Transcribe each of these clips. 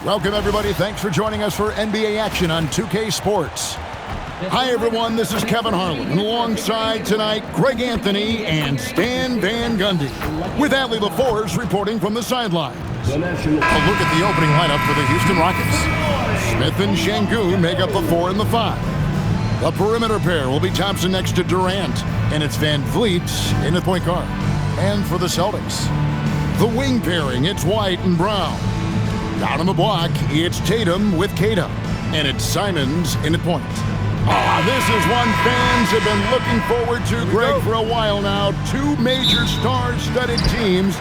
Welcome, everybody. Thanks for joining us for NBA action on 2K Sports. Hi, everyone. This is Kevin Harlan. And alongside tonight, Greg Anthony and Stan Van Gundy. With Allie LaForce reporting from the sidelines. A look at the opening lineup for the Houston Rockets. Smith and Şengün make up the 4 and the 5. The perimeter pair will be Thompson next to Durant. And it's Van Vliet in the point guard. And for the Celtics, the wing pairing, it's White and Brown. Down on the block, it's Tatum with Queta. And it's Simons in the point. This is one fans have been looking forward to, Greg, for a while now. Two major star-studded teams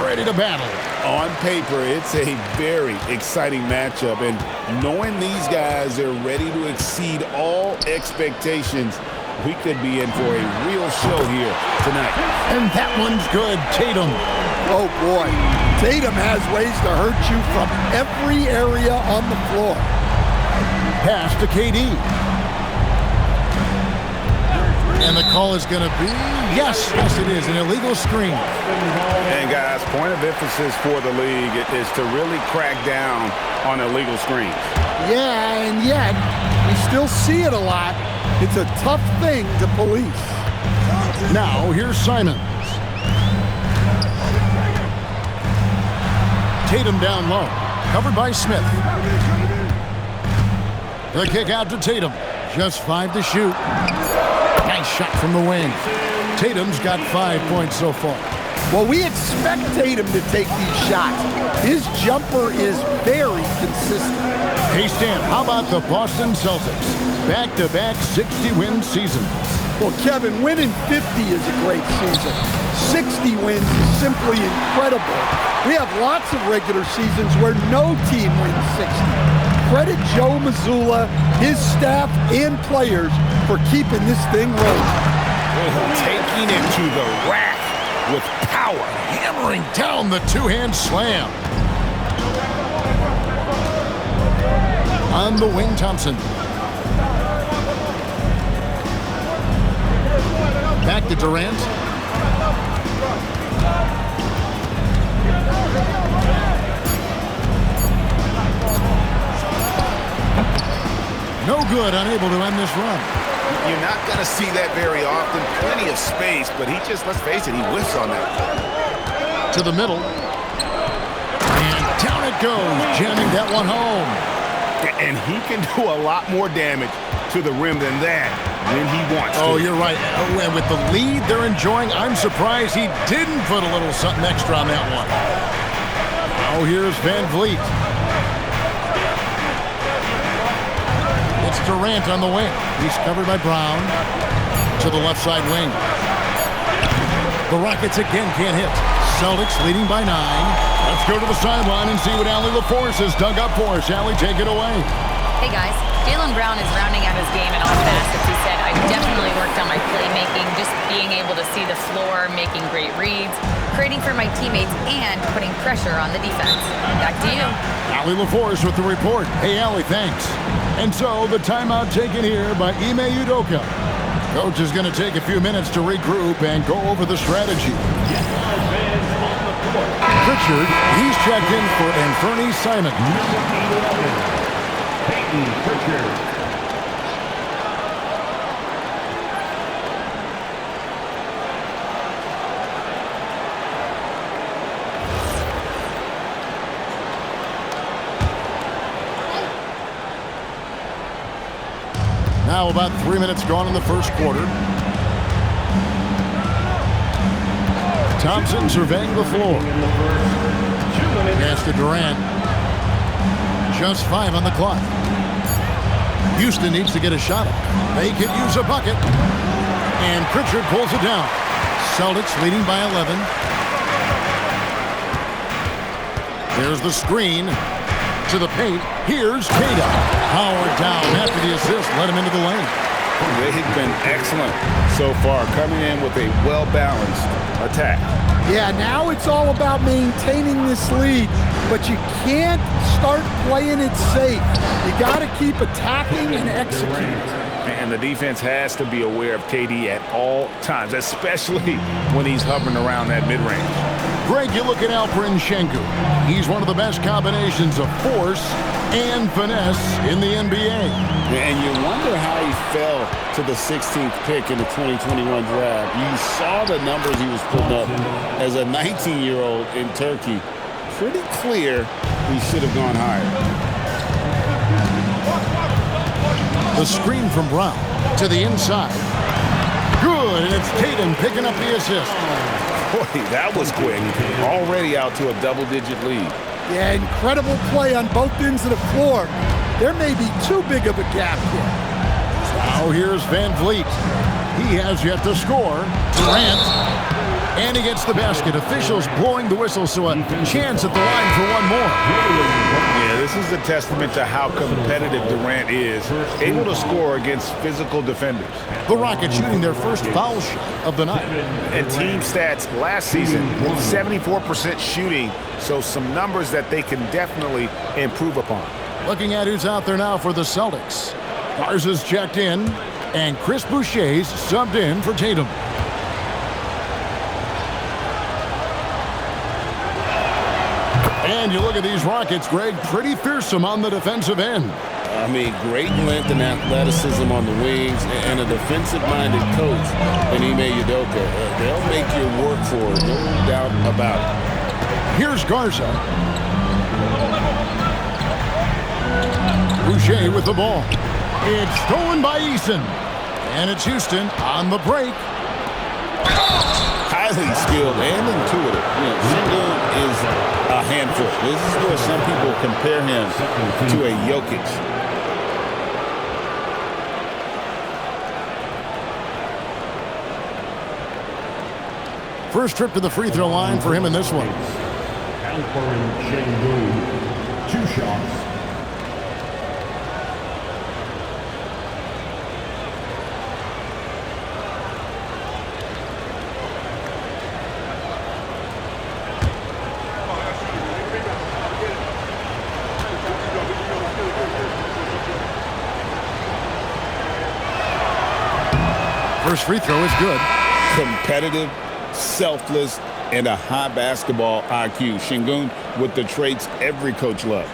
ready to battle. On paper, it's a very exciting matchup. And knowing these guys are ready to exceed all expectations, we could be in for a real show here tonight. And that one's good, Tatum. Oh, boy. Tatum has ways to hurt you from every area on the floor. Pass to KD. And the call is going to be, yes, it is, an illegal screen. And, guys, point of emphasis for the league is to really crack down on illegal screens. Yeah, and yet, we still see it a lot. It's a tough thing to police. Now, here's Simons. Tatum down low, covered by Smith. The kick out to Tatum. Just 5 to shoot. Nice shot from the wing. Tatum's got 5 points so far. Well, we expect Tatum to take these shots. His jumper is very consistent. Hey, Stan, how about the Boston Celtics? Back-to-back 60-win seasons. Well, Kevin, winning 50 is a great season. 60 wins is simply incredible. We have lots of regular seasons where no team wins 60. Credit Joe Mazzulla, his staff, and players for keeping this thing rolling. Taking it to the rack with power. Hammering down the two-hand slam. On the wing, Thompson. Back to Durant. No good, unable to end this run. You're not going to see that very often. Plenty of space, but he just, let's face it, he whiffs on that. To the middle. And down it goes, jamming that one home. And he can do a lot more damage to the rim than that when he wants to. Oh, you're right. And with the lead they're enjoying, I'm surprised he didn't put a little something extra on that one. Now here's Van Vliet. It's Durant on the wing. He's covered by Brown. To the left side wing. The Rockets again can't hit. Celtics leading by 9. Let's go to the sideline and see what Allie LaForce has dug up for us. Allie, take it away. Hey, guys. Jaylen Brown is rounding out his game in all facets. He said, I've definitely worked on my playmaking, just being able to see the floor, making great reads, creating for my teammates, and putting pressure on the defense. Back to you. Allie LaForce with the report. Hey, Allie, thanks. And so the timeout taken here by Ime Udoka. Coach is going to take a few minutes to regroup and go over the strategy. Pritchard, he's checked in for Anthony Simons. Peyton Pritchard. Now about 3 minutes gone in the first quarter. Thompson surveying the floor. Pass to Durant. Just 5 on the clock. Houston needs to get a shot up. They could use a bucket. And Pritchard pulls it down. Celtics leading by 11. There's the screen. To the paint. Here's Queta. Howard down after the assist. Let him into the lane. They've been excellent so far, coming in with a well-balanced attack. Yeah, now it's all about maintaining this lead, but you can't start playing it safe. You got to keep attacking and executing. And the defense has to be aware of KD at all times, especially when he's hovering around that mid-range. Greg, you look at Alperen Sengun. He's one of the best combinations of force and finesse in the NBA. And you wonder how he fell to the 16th pick in the 2021 draft. You saw the numbers he was putting up as a 19-year-old in Turkey. Pretty clear he should have gone higher. The screen from Brown to the inside. Good, and it's Tatum picking up the assist. Boy, that was quick. Already out to a double-digit lead. Yeah, incredible play on both ends of the floor. There may be too big of a gap here. Now here's Van Vliet. He has yet to score. Durant. And he gets the basket. Officials blowing the whistle, so a chance at the line for one more. Yeah, this is a testament to how competitive Durant is, able to score against physical defenders. The Rockets shooting their first foul shot of the night. And team stats last season, 74% shooting, so some numbers that they can definitely improve upon. Looking at who's out there now for the Celtics. Garza's checked in, and Chris Boucher's subbed in for Tatum. And you look at these Rockets, Greg, pretty fearsome on the defensive end. I mean, great length and athleticism on the wings, and a defensive-minded coach in Ime Udoka. They'll make you work for it, no doubt about it. Here's Garza. Boucher with the ball. It's stolen by Eason. And it's Houston on the break. Highly skilled and intuitive. Sengun is a handful. This is where some people compare him to a Jokic. First trip to the free throw line for him in this one. Alperen Sengun, 2 shots. First free throw is good. Competitive, selfless, and a high basketball IQ. Sengun with the traits every coach loves.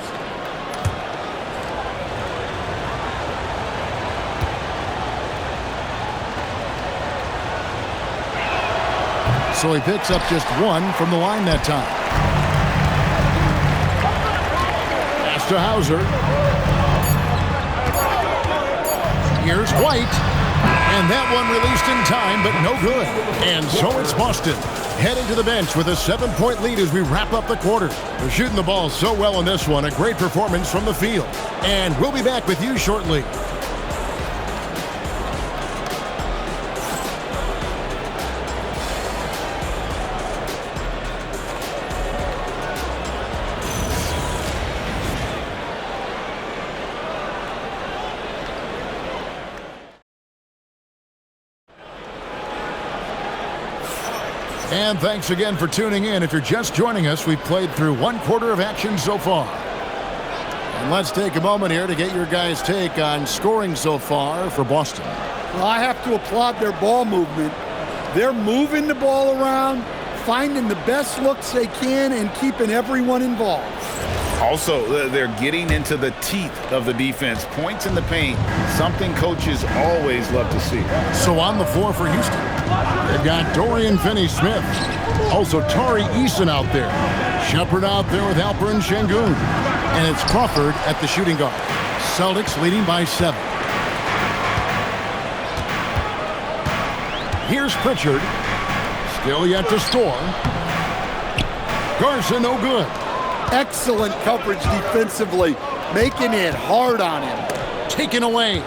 So he picks up just one from the line that time. Pass to Hauser. Here's White. And that one released in time, but no good. And so it's Boston heading to the bench with a 7-point lead as we wrap up the quarter. They're shooting the ball so well in this one. A great performance from the field. And we'll be back with you shortly. And thanks again for tuning in. If you're just joining us, we've played through 1 quarter of action so far. And let's take a moment here to get your guys' take on scoring so far for Boston. Well, I have to applaud their ball movement. They're moving the ball around, finding the best looks they can, and keeping everyone involved. Also, they're getting into the teeth of the defense. Points in the paint, something coaches always love to see. So on the floor for Houston, they've got Dorian Finney-Smith. Also Tari Eason out there. Shepard out there with Alperen Sengun. And it's Crawford at the shooting guard. Celtics leading by 7. Here's Pritchard. Still yet to score. Garza no good. Excellent coverage defensively, making it hard on him. Taken away.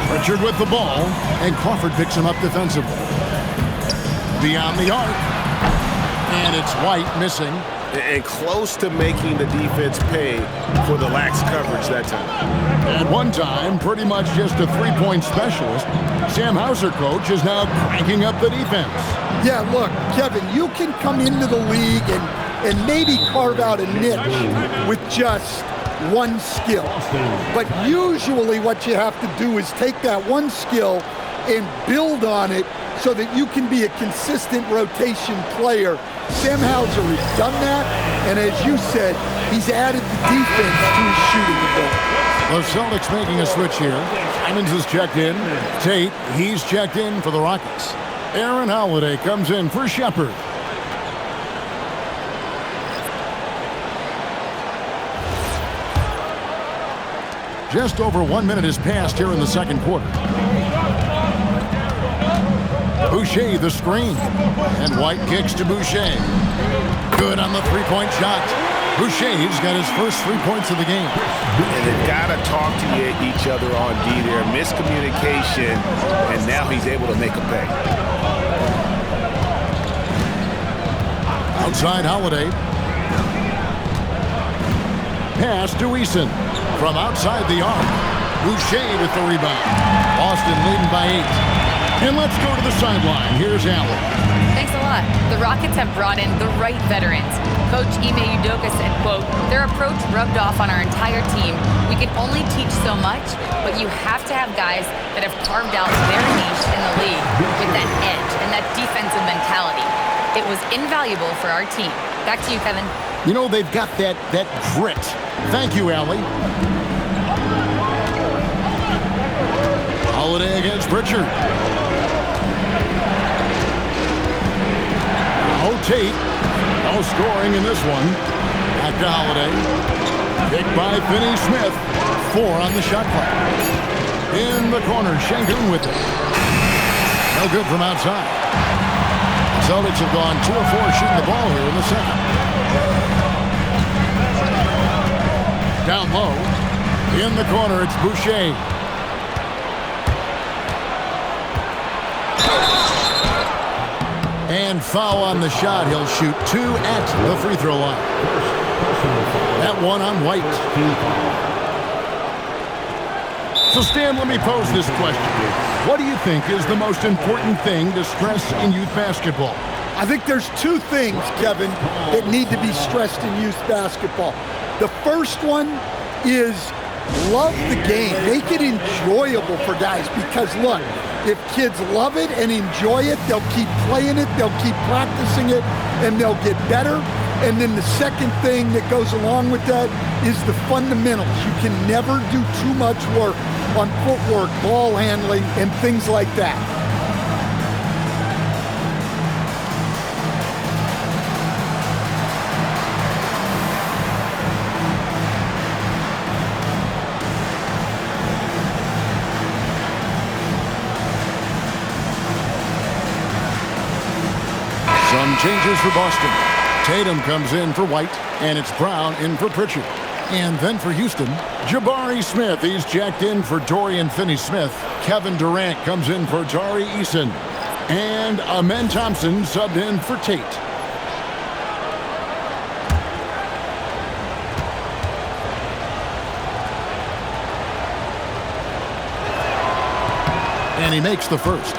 Pritchard with the ball, and Crawford picks him up defensively. Beyond the arc. And it's White missing. And close to making the defense pay for the lax coverage that time. At one time, pretty much just a 3-point specialist, Sam Hauser, coach, is now cranking up the defense. Yeah, look, Kevin, you can come into the league and maybe carve out a niche with just one skill. But usually what you have to do is take that one skill and build on it so that you can be a consistent rotation player. Sam Hauser has done that, and as you said, he's added the defense to his shooting ability. The Celtics making a switch here. Simons is checked in. Tate, he's checked in for the Rockets. Aaron Holiday comes in for Shepherd. Just over 1 minute has passed here in the second quarter. Boucher the screen. And White kicks to Boucher. Good on the three-point shot. Boucher's got his first 3 points of the game. And they've got to talk to each other on D there. Miscommunication, and now he's able to make a pay. Outside Holiday. Pass to Eason. From outside the arc. Boucher with the rebound. Boston leading by 8. And let's go to the sideline. Here's Allen. Thanks a lot. The Rockets have brought in the right veterans. Coach Ime Udoka said, quote, "Their approach rubbed off on our entire team. We can only teach so much, but you have to have guys that have carved out their niche in the league with that edge and that defensive mentality. It was invaluable for our team." Back to you, Kevin. You know, they've got that grit. Thank you, Allie. Holiday against Pritchard. Oh, Tate. No scoring in this one. Back to Holiday. Kicked by Finney-Smith. 4 on the shot clock. In the corner, Şengün with it. No good from outside. The Celtics have gone 2 of 4 shooting the ball here in the second. Down low. In the corner, it's Boucher. And foul on the shot. He'll shoot 2 at the free throw line. That one on White. So, Stan, let me pose this question. What do you think is the most important thing to stress in youth basketball? I think there's 2 things, Kevin, that need to be stressed in youth basketball. The first one is love the game. Make it enjoyable for guys because, look, if kids love it and enjoy it, they'll keep playing it, they'll keep practicing it, and they'll get better. And then the second thing that goes along with that is the fundamentals. You can never do too much work on footwork, ball handling, and things like that. Some changes for Boston. Tatum comes in for White, and it's Brown in for Pritchard. And then for Houston, Jabari Smith. He's checked in for Dorian Finney-Smith. Kevin Durant comes in for Tari Eason. And Amen Thompson subbed in for Tate. And he makes the first.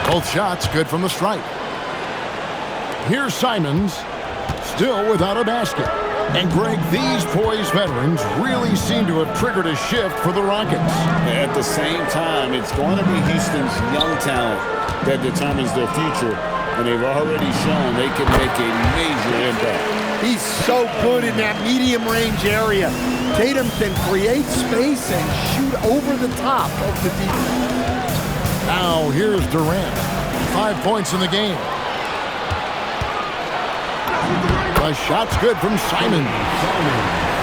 Both shots good from the stripe. Here's Simons, still without a basket. And Greg, these poised veterans really seem to have triggered a shift for the Rockets. At the same time, it's going to be Houston's young talent that determines their future. And they've already shown they can make a major impact. He's so good in that medium range area. Tatum can create space and shoot over the top of the defense. Now here's Durant. 5 points in the game. The shot's good from Simon.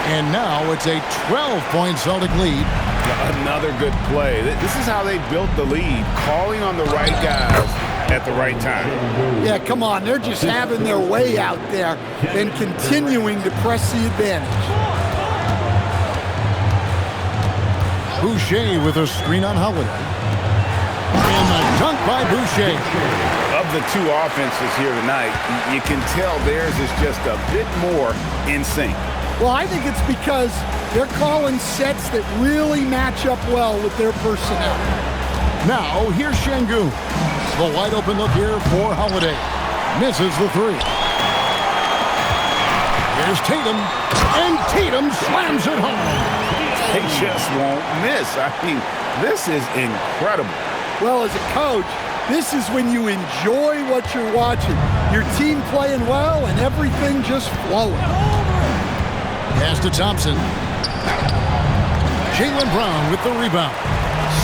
And now it's a 12-point Celtic lead. Another good play. This is how they built the lead, calling on the right guys at the right time. Yeah, come on. They're just having their way out there and continuing to press the advantage. Boucher with a screen on Holiday. And the dunk by Boucher. Of the 2 offenses here tonight, you can tell theirs is just a bit more in sync. Well, I think it's because They're calling sets that really match up well with their personnel. Now, here's Şengün. The wide open look here for Holiday. Misses the three. Here's Tatum. And Tatum slams it home. They just won't miss. I mean, this is incredible. Well, as a coach, this is when you enjoy what you're watching. Your team playing well and everything just flowing. Pass to Thompson. Jaylen Brown with the rebound.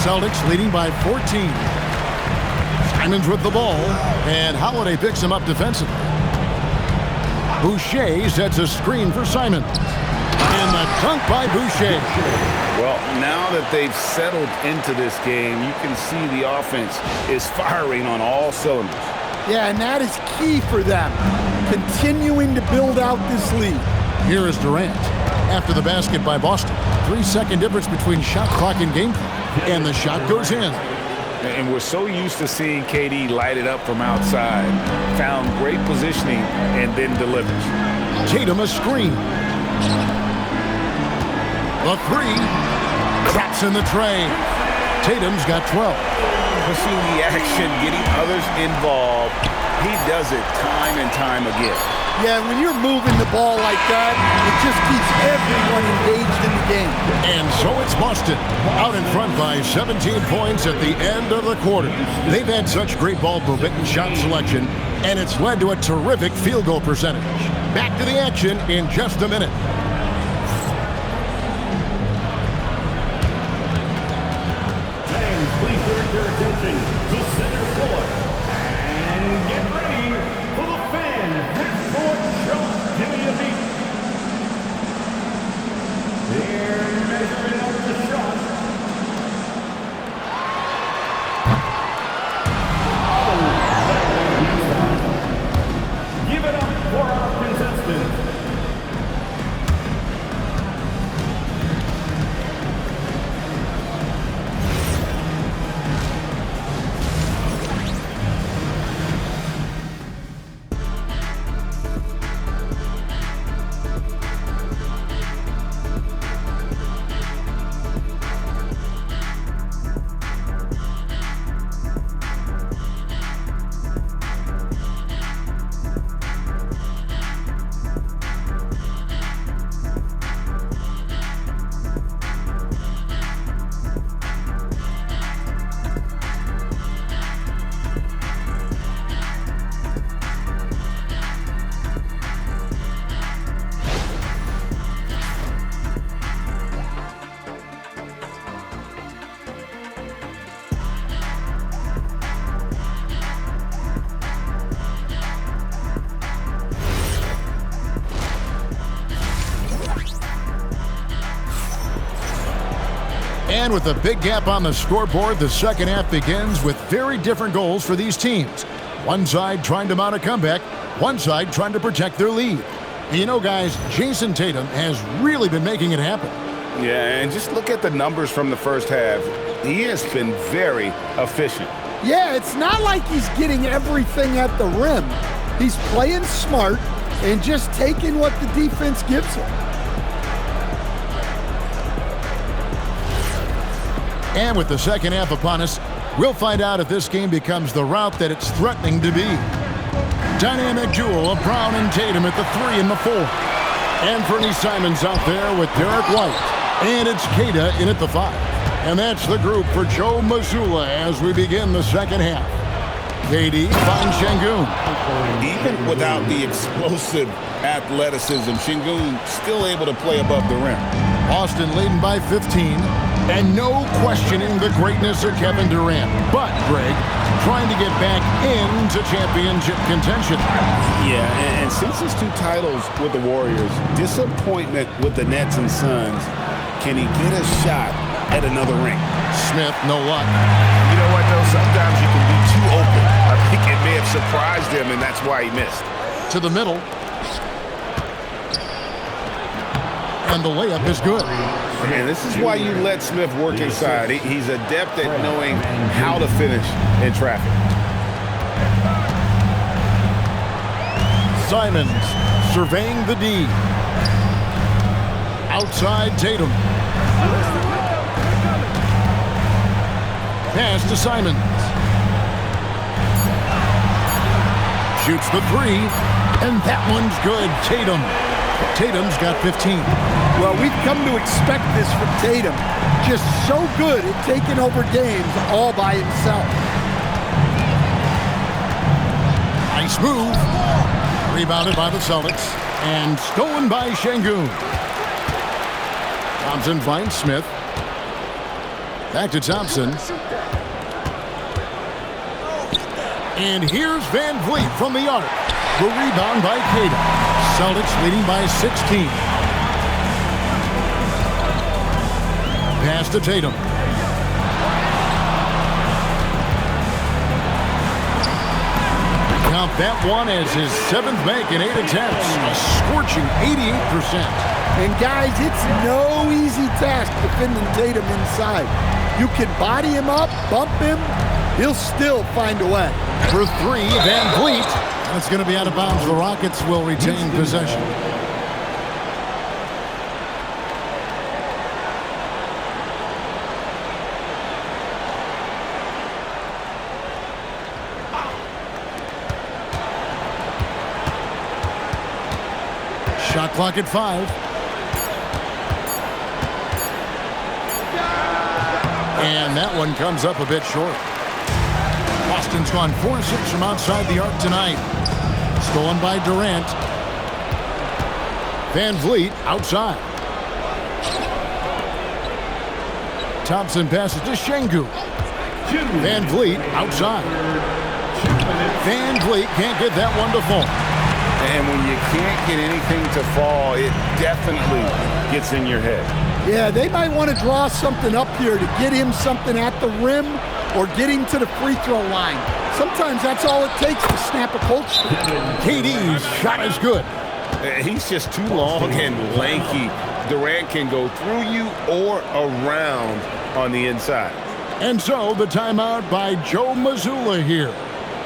Celtics leading by 14. Simons with the ball, and Holiday picks him up defensively. Boucher sets a screen for Simons. And the dunk by Boucher. Well, now that they've settled into this game, you can see the offense is firing on all cylinders. Yeah, and that is key for them, continuing to build out this lead. Here is Durant. After the basket by Boston. 3-second difference between shot clock and game clock. And the shot goes in. And we're so used to seeing KD light it up from outside. Found great positioning and then delivers. Tatum a screen. The three. Traps in the tray. Tatum's got 12. Pushing the action, getting others involved. He does it time and time again. Yeah, when you're moving the ball like that, it just keeps everyone engaged in the game. And so it's Boston, out in front by 17 points at the end of the quarter. They've had such great ball movement and shot selection, and it's led to a terrific field goal percentage. Back to the action in just a minute. Fans, please direct your attention to center court. And get ready for the fan half-court shot. Give me a beat. They're measuring up the shot. Give it up for our contestants. And with a big gap on the scoreboard, the second half begins with very different goals for these teams. One side trying to mount a comeback, one side trying to protect their lead. And you know, guys, Jason Tatum has really been making it happen. Yeah, and just look at the numbers from the first half. He has been very efficient. Yeah, it's not like he's getting everything at the rim. He's playing smart and just taking what the defense gives him. And with the second half upon us, we'll find out if this game becomes the rout that it's threatening to be. Dynamic duel of Brown and Tatum at the 3 and the 4. Anthony Simons out there with Derek White. And it's Queta in at the 5. And that's the group for Joe Mazzulla as we begin the second half. KD finds Şengün. Even without the explosive athleticism, Şengün still able to play above the rim. Boston leading by 15. And no questioning the greatness of Kevin Durant. But, Greg, trying to get back into championship contention. Yeah, and since his 2 titles with the Warriors, disappointment with the Nets and Suns, can he get a shot at another ring? Smith, no luck. You know what, though? Sometimes you can be too open. I think it may have surprised him, and that's why he missed. To the middle. And the layup is good. And this is why you let Smith work inside. He's adept at knowing how to finish in traffic. Simons surveying the D. Outside Tatum. Pass to Simons. Shoots the three, and that one's good. Tatum's got 15. Well, we've come to expect this from Tatum. Just so good at taking over games all by himself. Nice move. Rebounded by the Celtics and stolen by Şengün. Thompson finds Smith. Back to Thompson. And here's Van Vliet from the arc. The rebound by Tatum. Celtics leading by 16. Pass to Tatum. Count that one as his 7th make in 8 attempts. A scorching 88%. And guys, it's no easy task defending Tatum inside. You can body him up, bump him, he'll still find a way. For three, Van Vliet. That's going to be out of bounds. The Rockets will retain possession. Shot clock at 5. And that one comes up a bit short. Boston's gone 4-6 from outside the arc tonight. Stolen by Durant. Van Vliet outside. Thompson passes to Şengün. Van Vliet outside. Van Vliet can't get that one to fall. And when you can't get anything to fall, it definitely gets in your head. Yeah, they might want to draw something up here to get him something at the rim or get him to the free throw line. Sometimes that's all it takes to snap a cold streak. KD's shot is good. He's just too long and lanky. Durant can go through you or around on the inside. And so the timeout by Joe Mazzulla here.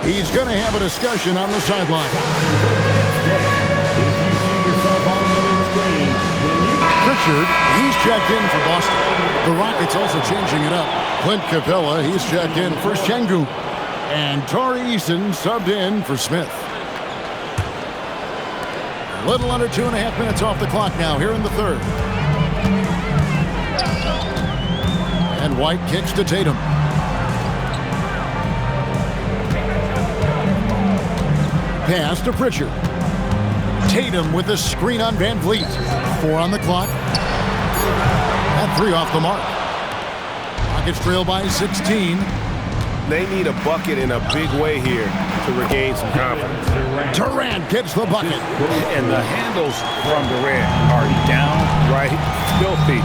He's going to have a discussion on the sideline. Pritchard, he's checked in for Boston. The Rockets also changing it up. Clint Capella, he's checked in for Şengün. And Tari Eason subbed in for Smith. A little under 2.5 minutes off the clock now here in the third. And White kicks to Tatum. Pass to Pritchard. Tatum with a screen on Van Vliet. 4 on the clock. And 3 off the mark. Rockets trail by 16. They need a bucket in a big way here to regain some confidence. Durant gets the bucket. And the handles from Durant are downright filthy,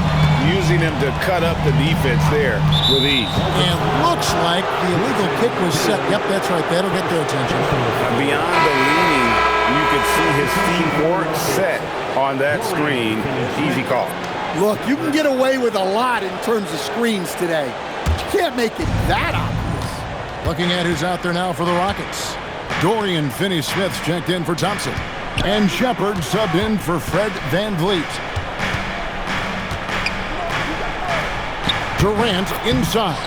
using him to cut up the defense there with ease. And looks like the illegal kick was set. Yep, that's right. That'll get their attention. Beyond the leaning, you could see his feet weren't set on that screen. Easy call. Look, you can get away with a lot in terms of screens today. But you can't make it that obvious. Looking at who's out there now for the Rockets. Dorian Finney-Smith's checked in for Thompson. And Shepard subbed in for Fred Van Vliet. Durant inside.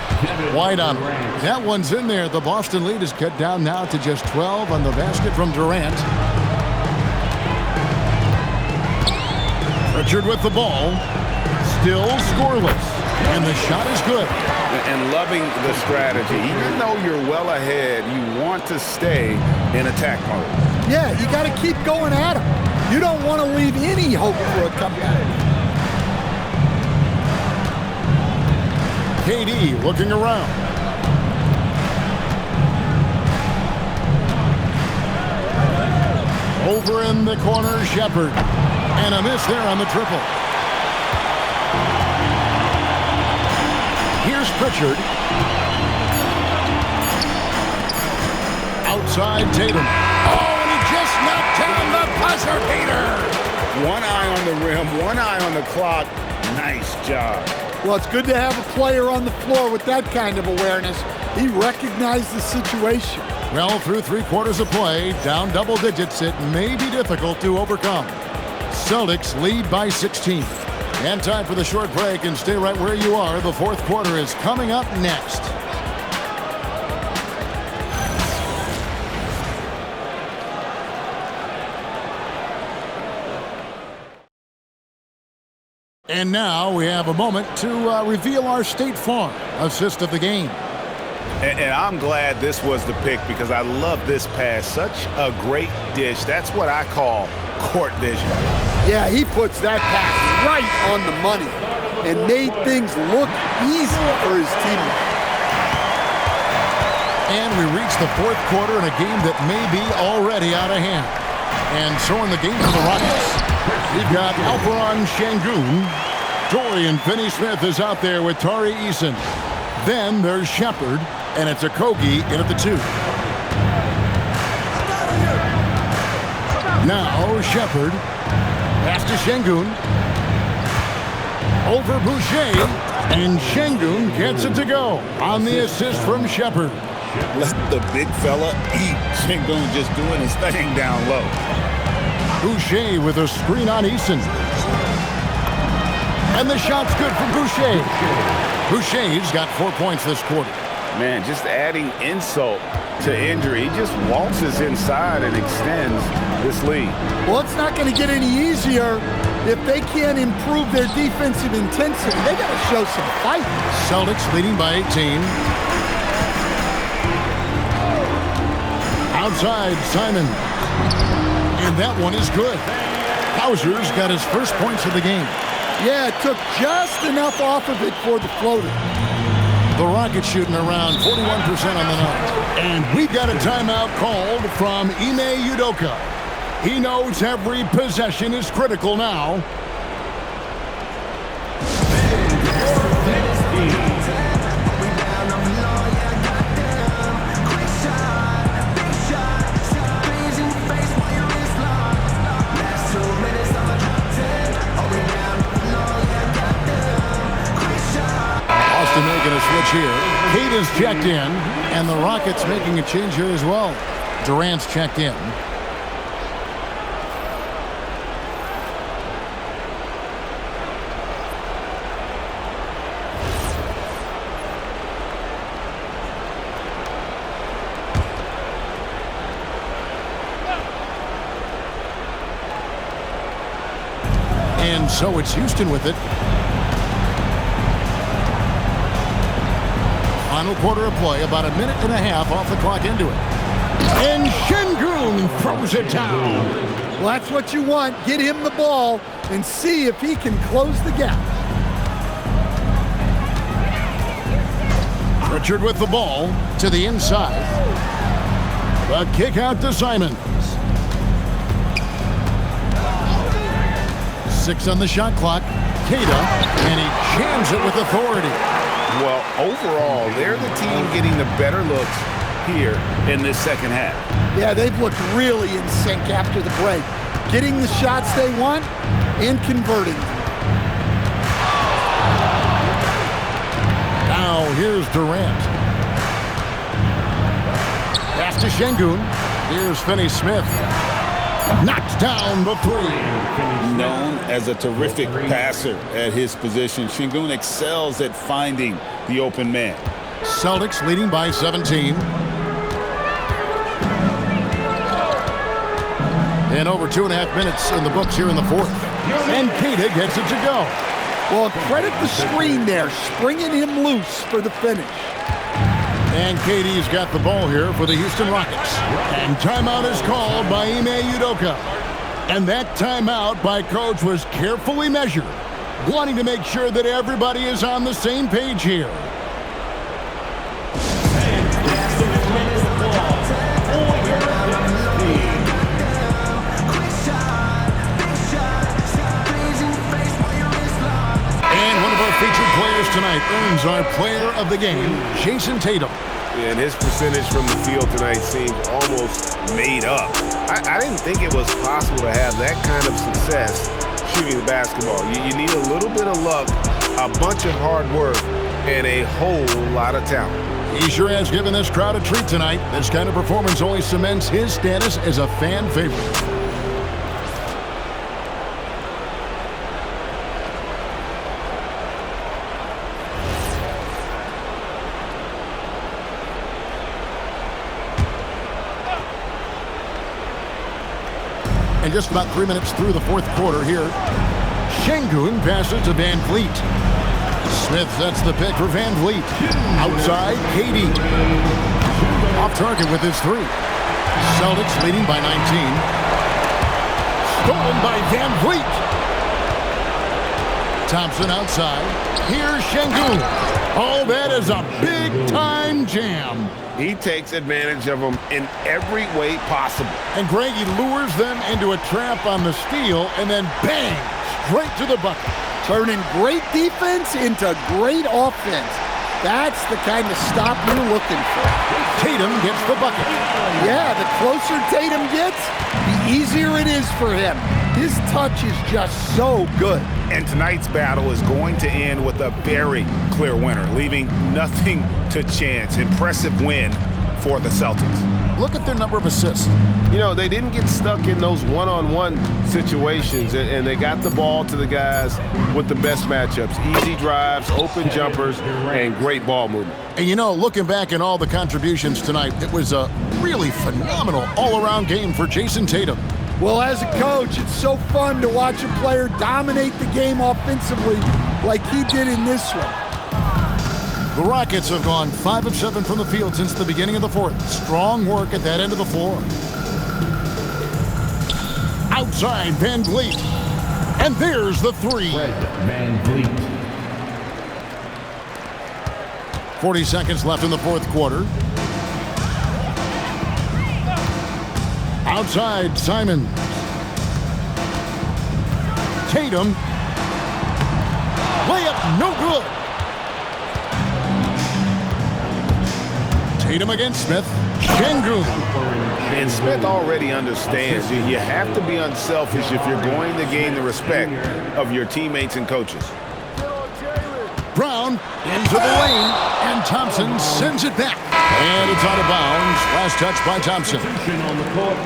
White on him. That one's in there. The Boston lead is cut down now to just 12 on the basket from Durant. Pritchard with the ball. Still scoreless. And the shot is good. And loving the strategy. Even though you're well ahead, you want to stay in attack mode. Yeah, you got to keep going at him. You don't want to leave any hope for a comeback. KD looking around. Over in the corner, Shepard. And a miss there on the triple. Here's Pritchard. Outside Tatum. Oh, and he just knocked down the buzzer beater. One eye on the rim, one eye on the clock. Nice job. Well, it's good to have a player on the floor with that kind of awareness. He recognized the situation. Well, through 3 quarters of play, down double digits, it may be difficult to overcome. Celtics lead by 16. And time for the short break, and stay right where you are. The fourth quarter is coming up next. And now we have a moment to reveal our State Farm assist of the game. And I'm glad this was the pick because I love this pass. Such a great dish. That's what I call court vision. Yeah, he puts that pass right on the money and made things look easy for his teammates. And we reach the fourth quarter in a game that may be already out of hand. And so in the game for the Rockets, we've got Alperen Sengun. Dorian Finney-Smith is out there with Tari Eason. Then there's Shepard, and it's Okogie in at the 2. Now Shepard. Pass to Sengun. Over Boucher. And Sengun gets it to go on the assist from Shepard. Let the big fella eat. Sengun just doing his thing down low. Boucher with a screen on Eason. And the shot's good for Boucher. Boucher's got 4 points this quarter. Man, just adding insult to injury. He just waltzes inside and extends this lead. Well, it's not going to get any easier if they can't improve their defensive intensity. They got to show some fight. Celtics leading by 18. Outside, Simon. And that one is good. Hauser's got his first points of the game. Yeah, it took just enough off of it for the floater. The Rockets shooting around 41% on the night. And we got a timeout called from Ime Udoka. He knows every possession is critical now. Making a switch here. Kate is checked in, and the Rockets making a change here as well. Durant's checked in. And so it's Houston with it. Final quarter of play, about a minute and a half off the clock into it. And Sengun throws it down. Well, that's what you want. Get him the ball and see if he can close the gap. Richard with the ball to the inside. A kick out to Simons. 6 on the shot clock. Queta, and he jams it with authority. Well, overall, they're the team getting the better looks here in this second half. Yeah, they've looked really in sync after the break. Getting the shots they want and converting. Now here's Durant. Pass to Sengun. Here's Finney-Smith. Knocks down the 3. Known as a terrific passer at his position, Sengun excels at finding the open man. Celtics leading by 17. And over 2.5 minutes in the books here in the fourth. And Queta gets it to go. Well, credit the screen there, springing him loose for the finish. And KD's got the ball here for the Houston Rockets. And timeout is called by Ime Udoka. And that timeout by Coach was carefully measured, wanting to make sure that everybody is on the same page here. And one of our featured players tonight earns our player of the game, Jason Tatum. And his percentage from the field tonight seemed almost made up. I didn't think it was possible to have that kind of success shooting the basketball. You need a little bit of luck, a bunch of hard work, and a whole lot of talent. He sure has given this crowd a treat tonight. This kind of performance only cements his status as a fan favorite. And just about 3 minutes through the fourth quarter here. Şengün passes to Van Vliet. Smith sets the pick for Van Vliet. Outside, KD. Off target with his three. Celtics leading by 19. Stolen by Van Vliet. Thompson outside. Here's Şengün. Oh, that is a big-time jam. He takes advantage of them in every way possible. And Greggy lures them into a trap on the steal, and then bang, straight to the bucket. Turning great defense into great offense. That's the kind of stop you're looking for. Tatum gets the bucket. Yeah, the closer Tatum gets, the easier it is for him. His touch is just so good. And tonight's battle is going to end with a very clear winner, leaving nothing to chance. Impressive win for the Celtics. Look at their number of assists. You know, they didn't get stuck in those one-on-one situations, and they got the ball to the guys with the best matchups. Easy drives, open jumpers, and great ball movement. And you know, looking back at all the contributions tonight, it was a really phenomenal all-around game for Jayson Tatum. Well, as a coach, it's so fun to watch a player dominate the game offensively like he did in this one. The Rockets have gone 5 of 7 from the field since the beginning of the fourth. Strong work at that end of the floor. Outside, Van Vliet. And there's the three. Fred Van Vliet. 40 seconds left in the fourth quarter. Outside, Simons. Tatum. Layup, no good. Tatum against Smith. Şengün. And Smith already understands you have to be unselfish if you're going to gain the respect of your teammates and coaches. Brown into the lane, and Thompson sends it back. And it's out of bounds. Last touch by Thompson. Position on the court.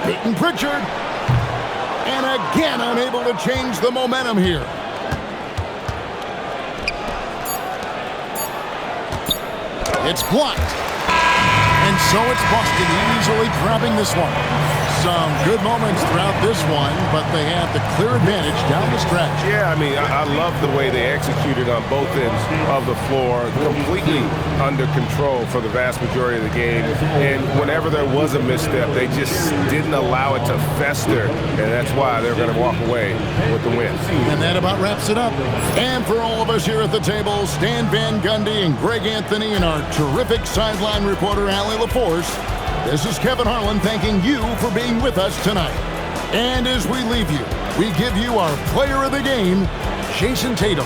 Peyton Pritchard. And again unable to change the momentum here. It's blocked. And so it's Boston easily grabbing this one. Some good moments throughout this one, but they have the clear advantage down the stretch. Yeah, I mean, I love the way they executed on both ends of the floor, completely under control for the vast majority of the game. And whenever there was a misstep, they just didn't allow it to fester, and that's why they're going to walk away with the win. And that about wraps it up. And for all of us here at the table, Stan Van Gundy and Greg Anthony and our terrific sideline reporter, Allie LaForce, this is Kevin Harlan thanking you for being with us tonight. And as we leave you, we give you our player of the game, Jayson Tatum.